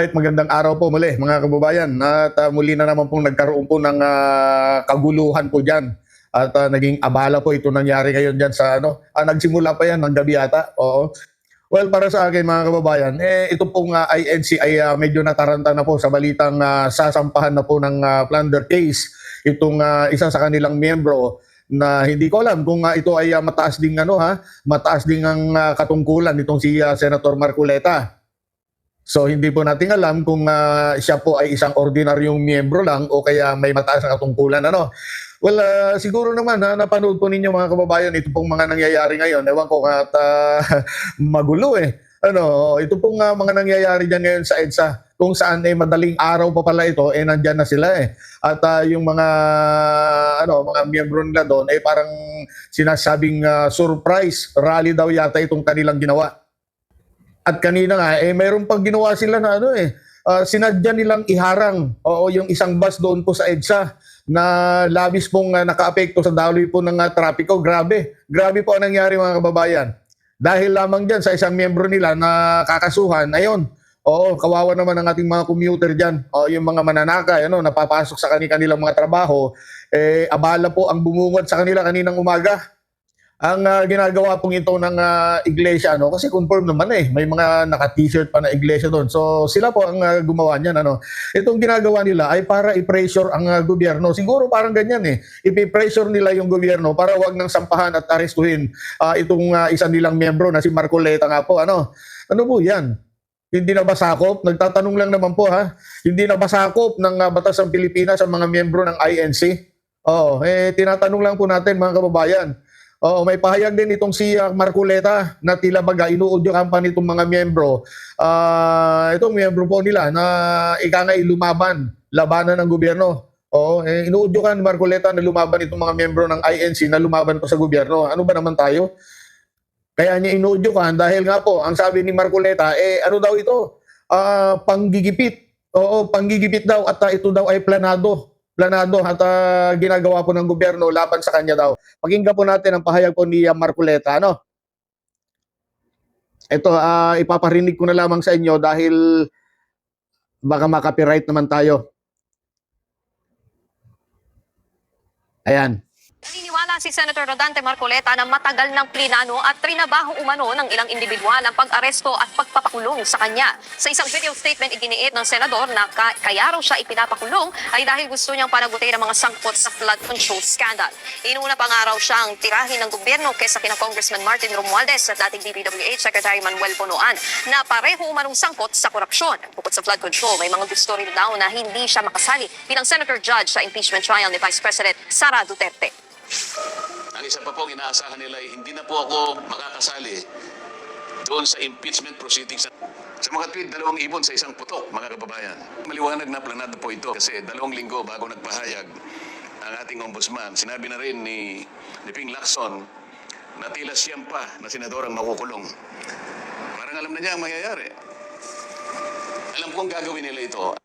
Alright, magandang araw po muli mga kababayan. At muli na naman pong nagkaroon po ng kaguluhan po dyan. At naging abala po ito nangyari ngayon dyan sa ano. Nagsimula pa yan ng gabi yata. Oo. Well, para sa akin mga kababayan, ito pong INC ay medyo nataranta na po sa balitang sasampahan na po ng plunder case. Itong isa sa kanilang miyembro na hindi ko alam kung ito ay mataas ding mataas ding ang katungkulan nitong si Senator Marcoleta. So hindi po natin alam kung siya po ay isang ordinaryong miyembro lang o kaya may mataas na katungkulan ano. Well, siguro naman napanood po ninyo mga kababayan ito pong mga nangyayari ngayon. Ewan ko at magulo eh. Ano, ito pong mga nangyayari diyan ngayon sa EDSA kung saan madaling araw pa pala ito nandiyan na sila eh. At yung mga mga miyembro nila doon parang sinasabing surprise rally daw yata itong kanilang ginawa. At kanina nga, mayroon pang ginawa sila na sinadya nilang iharang yung isang bus doon po sa EDSA na labis pong nakaapekto sa daloy po ng trapiko. Grabe po ang nangyari mga kababayan. Dahil lamang dyan sa isang miyembro nila na kakasuhan, ayun, kawawa naman ang ating mga commuter dyan. Yung mga mananakay, napapasok sa kanilang mga trabaho, abala po ang bumungad sa kanila kaninang umaga. Ang ginagawa pong ito ng iglesia, kasi confirm naman may mga naka-t-shirt pa na iglesia doon. So sila po ang gumawa niyan. Itong ginagawa nila ay para i-pressure ang gobyerno. Siguro parang ganyan ipi-pressure nila yung gobyerno para wag nang sampahan at arestuhin itong isa nilang miyembro na si Marcoleta nga po. Ano po yan? Hindi na ba sakop? Nagtatanong lang naman po Hindi na ba sakop ng batas ng Pilipinas sa mga miyembro ng INC? Tinatanong lang po natin mga kababayan. May pahayag din itong si Marcoleta na tila baga inuudyokan pa nitong mga miyembro. Itong miyembro po nila na labanan ng gobyerno. Inuudyokan ni Marcoleta na lumaban itong mga miyembro ng INC na lumaban po sa gobyerno. Ano ba naman tayo? Kaya niya inuudyokan dahil nga po, ang sabi ni Marcoleta, ano daw ito? Panggigipit. Panggigipit daw at ito daw ay planado at ginagawa po ng gobyerno laban sa kanya daw. Pakinggan po natin ang pahayag po ni Marcoleta. Ito, ipaparinig ko na lamang sa inyo dahil baka makapiright naman tayo. Ayan. Naniniwala si Senator Rodante Marcoleta na matagal ng plinano at trinabaho umano ng ilang individual ang pag-aresto at pagpapakulong sa kanya. Sa isang video statement iginiit ng senador na kaya raw siya ipinapakulong ay dahil gusto niyang panagutin ang mga sangkot sa flood control scandal. Inuna pa nga raw siyang tirahin ng gobyerno kesa kina Congressman Martin Romualdez at dating DPWH Secretary Manuel Bonoan na pareho umanong sangkot sa korupsyon. Bukod sa flood control, may mga gusto rin daw na hindi siya makasali bilang senator judge sa impeachment trial ni Vice President Sara Duterte. Ang isa pa pong inaasahan nila ay hindi na po ako makakasali doon sa impeachment proceedings. Sa mga tweet, 2 ibon sa isang putok, mga kababayan. Maliwanag na planado po ito kasi 2 linggo bago nagpahayag ang ating ombudsman, sinabi na rin ni Ping Lacson na tila siyam pa na senador ang makukulong. Parang alam na niya ang mangyayari. Alam kong gagawin nila ito.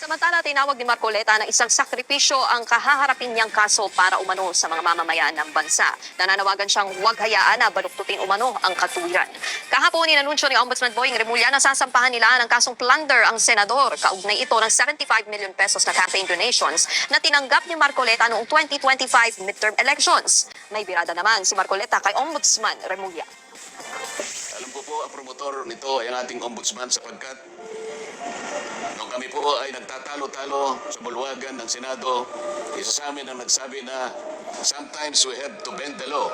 Samantala, tinawag ni Marcoleta na isang sakripisyo ang kahaharapin niyang kaso para umano sa mga mamamayan ng bansa. Nananawagan siyang huwag hayaan na baluktutin umano ang katuwiran. Kahapon, inanunsyo ni Ombudsman Boying Remulla na sasampahan nila ng kasong plunder ang senador. Kaugnay ito ng 75 million pesos na campaign donations na tinanggap ni Marcoleta noong 2025 midterm elections. May birada naman si Marcoleta kay Ombudsman Remulla. Alam ko po, ang promotor nito ay ang ating ombudsman sapagkat nung kami po ay nagtatalo-talo sa bulwagan ng Senado, isa sa amin ang nagsabi na sometimes we have to bend the law.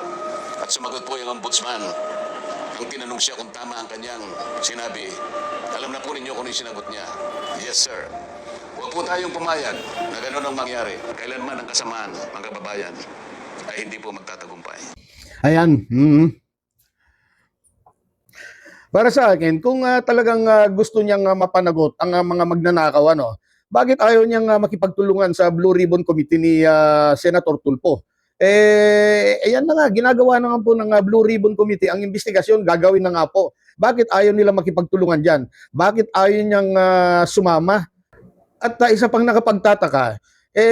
At sumagot po yung ombudsman. Kung tinanong siya kung tama ang kanyang sinabi, alam na po ninyo kung yung sinagot niya. Yes, sir. Huwag po tayong pumayag na gano'n ang mangyari. Kailanman ang kasamaan, mga kababayan, ay hindi po magtatagumpay. Ayan. Para sa akin, kung talagang gusto niyang mapanagot ang mga magnanakaw, bakit ayaw niyang makipagtulungan sa Blue Ribbon Committee ni Senator Tulfo? Ayan na nga, ginagawa na nga po ng Blue Ribbon Committee ang investigasyon, gagawin na nga po. Bakit ayaw nila makipagtulungan dyan? Bakit ayaw niyang sumama? At isa pang nakapagtataka,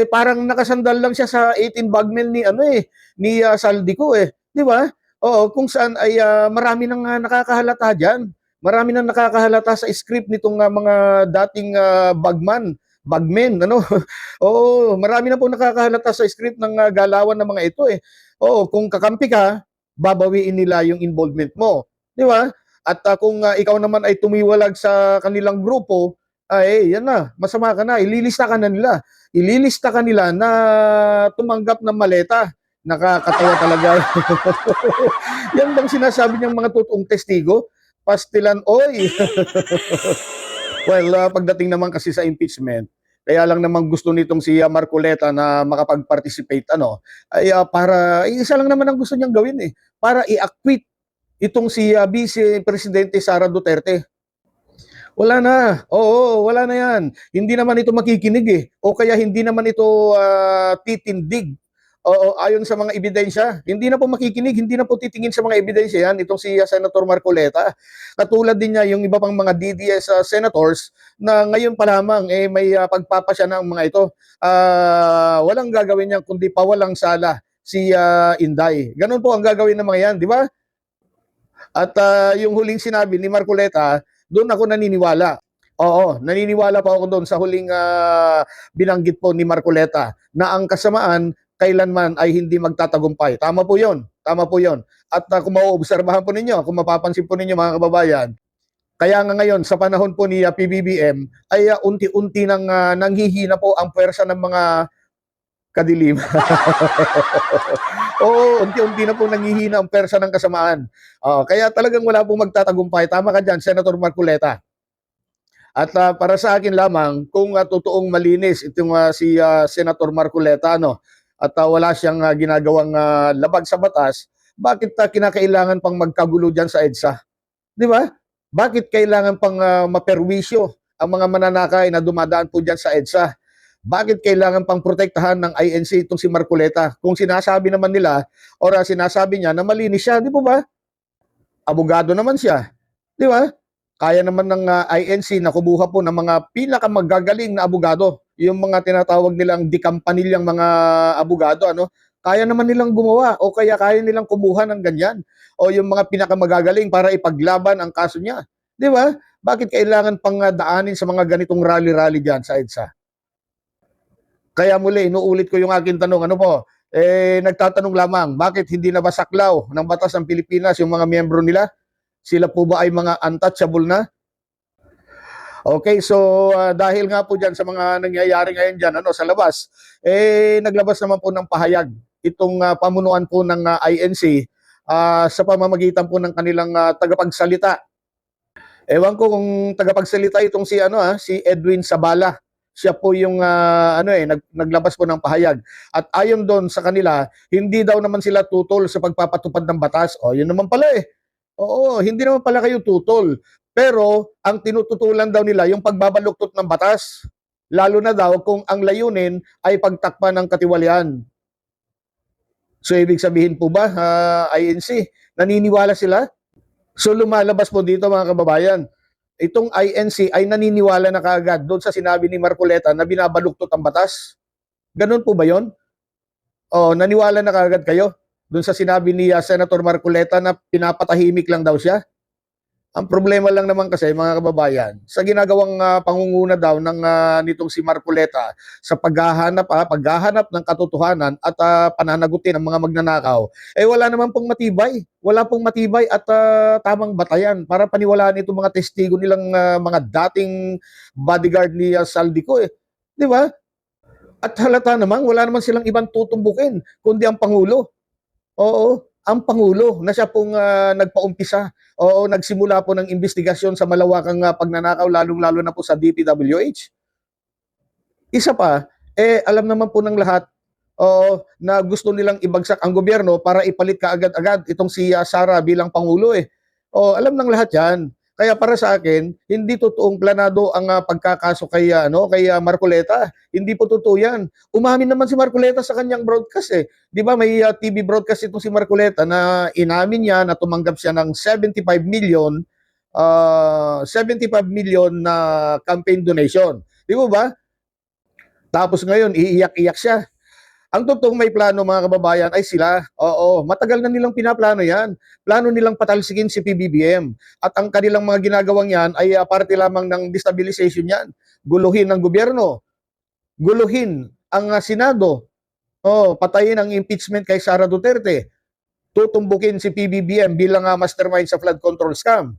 parang nakasandal lang siya sa 18 bagmel ni Saldico di ba? Oo, kung saan ay marami nang nakakahalata diyan Marami nang nakakahalata sa script nitong mga dating bagmen, ano? Oo, marami na po nakakahalata sa script ng galawan ng mga ito eh. Oo, kung kakampi ka, babawiin nila yung involvement mo. Di ba? At kung ikaw naman ay tumiwalag sa kanilang grupo, ay yan na, masama ka na, ililista ka na nila. Ililista ka nila na tumanggap ng maleta. Nakakatawa talaga. Yan bang sinasabi niyang mga totoong testigo? Pastilan, oy! Well, pagdating naman kasi sa impeachment, kaya lang naman gusto nitong si Marcoleta na makapag-participate ay isa lang naman ang gusto niyang gawin para i-acquit itong si Vice Presidente Sara Duterte. Wala na. Oo, wala na 'yan. Hindi naman ito makikinig o kaya hindi naman ito titindig. Oo, ayon sa mga ebidensya. Hindi na po makikinig, hindi na po titingin sa mga ebidensya 'yan itong si Senator Marcoleta. Katulad din niya yung iba pang mga DDS senators na ngayon pa lamang may pagpapasya ng mga ito. Walang gagawin niya kundi pawalang sala si Inday. Ganun po ang gagawin ng mga 'yan, di ba? At yung huling sinabi ni Marcoleta, doon ako naniniwala. Oo, naniniwala pa ako doon sa huling binanggit po ni Marcoleta na ang kasamaan kailanman ay hindi magtatagumpay. Tama po 'yon. Tama po 'yon. At kung mauobserbahan po ninyo, kung mapapansin po ninyo mga kababayan, kaya nga ngayon sa panahon po ni PBBM ay unti-unti nang nanghihina po ang puwersa ng mga kadiliman. Oo, unti-unti na po nanghihina ang persa ng kasamaan. Kaya talagang wala pong magtatagumpay. Tama ka dyan, Senator Marcoleta. At para sa akin lamang, kung totoong malinis itong si Senator Marcoleta, at wala siyang ginagawang labag sa batas, bakit kinakailangan pang magkagulo dyan sa EDSA? Di ba? Bakit kailangan pang maperwisyo ang mga mananakay na dumadaan po dyan sa EDSA? Bakit kailangan pang protektahan ng INC itong si Marcoleta? Kung sinasabi naman nila o sinasabi niya na malinis siya, di po ba? Abogado naman siya. Di ba? Kaya naman ng INC na kumuha po ng mga pinakamagagaling na abogado. Yung mga tinatawag nilang dikampanilyang mga abogado, kaya naman nilang gumawa o kaya nilang kumuha ng ganyan. O yung mga pinakamagagaling para ipaglaban ang kaso niya. Di ba? Bakit kailangan pang daanin sa mga ganitong rally-rally dyan sa EDSA? Kaya muli, inuulit ko yung aking tanong, nagtatanong lamang, bakit hindi na ba saklaw ng batas ng Pilipinas yung mga miyembro nila? Sila po ba ay mga untouchable na? Okay, so dahil nga po dyan sa mga nangyayari ngayon dyan sa labas, naglabas naman po ng pahayag itong pamunuan po ng INC sa pamamagitan po ng kanilang tagapagsalita. Ewan ko kung tagapagsalita itong si Edwin Sabala. Siya po yung naglabas po ng pahayag. At ayon doon sa kanila, hindi daw naman sila tutol sa pagpapatupad ng batas. Yun naman pala Oo, hindi naman pala kayo tutol. Pero ang tinututulan daw nila yung pagbabaluktot ng batas. Lalo na daw kung ang layunin ay pagtakpan ng katiwalian. So ibig sabihin po ba, INC, naniniwala sila? So lumalabas po dito mga kababayan, itong INC ay naniniwala na kaagad doon sa sinabi ni Marcoleta na binabaluktot ang batas. Ganun po ba yun? Naniwala na kaagad kayo doon sa sinabi ni Senator Marcoleta na pinapatahimik lang daw siya? Ang problema lang naman kasi mga kababayan, sa ginagawang pangunguna daw ng nitong si Marcoleta sa paghahanap ng katotohanan at pananagutin ng mga magnanakaw, wala naman pong matibay. Wala pong matibay at tamang batayan para paniwalaan itong mga testigo nilang mga dating bodyguard ni Saldico Di ba? At halata naman, wala naman silang ibang tutumbukin kundi ang Pangulo. Oo, ang Pangulo na siya pong nagpaumpisa. Oo, nagsimula po ng investigasyon sa malawakang pagnanakaw, lalong-lalo na po sa DPWH. Isa pa, alam naman po ng lahat na gusto nilang ibagsak ang gobyerno para ipalit kaagad-agad itong si Sara bilang Pangulo alam ng lahat yan. Kaya para sa akin, hindi totoong planado ang pagkakaso kay Marcoleta. Hindi po totoo yan. Umamin naman si Marcoleta sa kanyang broadcast Di ba may TV broadcast itong si Marcoleta na inamin niya na tumanggap siya ng 75 million na campaign donation. Di ba? Tapos ngayon, iiyak-iyak siya. Ang totoong may plano mga kababayan ay sila. Oo, matagal na nilang pinaplano yan. Plano nilang patalsikin si PBBM. At ang kanilang mga ginagawang yan ay parte lamang ng destabilization yan. Guluhin ang gobyerno, guluhin ang Senado, patayin ang impeachment kay Sara Duterte, tutumbukin si PBBM bilang mastermind sa flood control scam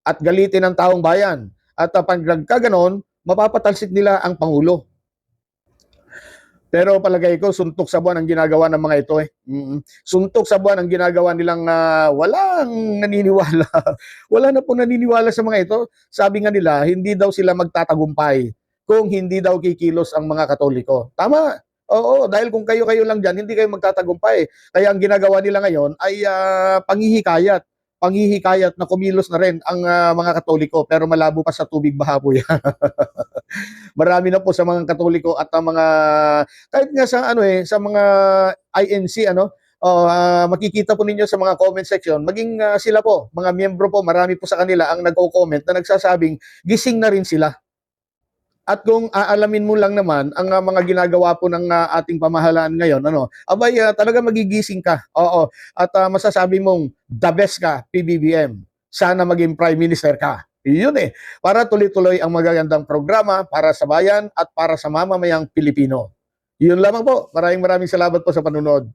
at galitin ang taong bayan. At pag nagkaganon, mapapatalsik nila ang Pangulo. Pero palagay ko, suntok sa buwan ang ginagawa ng mga ito eh. Suntok sa buwan ang ginagawa nilang walang naniniwala. Wala na po naniniwala sa mga ito. Sabi nga nila, hindi daw sila magtatagumpay kung hindi daw kikilos ang mga Katoliko. Tama. Oo, dahil kung kayo-kayo lang dyan, hindi kayo magtatagumpay. Kaya ang ginagawa nila ngayon ay panghihikayat. Panghihikayat na kumilos na rin ang mga Katoliko. Pero malabo pa sa tubig baha po yan. Marami na po sa mga Katoliko at ang mga kahit nga sa sa mga INC makikita po ninyo sa mga comment section, maging sila po, mga miyembro po, marami po sa kanila ang nagko-comment na nagsasabing gising na rin sila. At kung aalamin mo lang naman ang mga ginagawa po ng ating pamahalaan ngayon, abay talaga magigising ka. Oo. At masasabi mong the best ka, PBBM. Sana maging Prime Minister ka. Yun eh. Para tuloy-tuloy ang magagandang programa para sa bayan at para sa mamamayang Pilipino. Yun lamang po. Maraming salamat po sa panunod.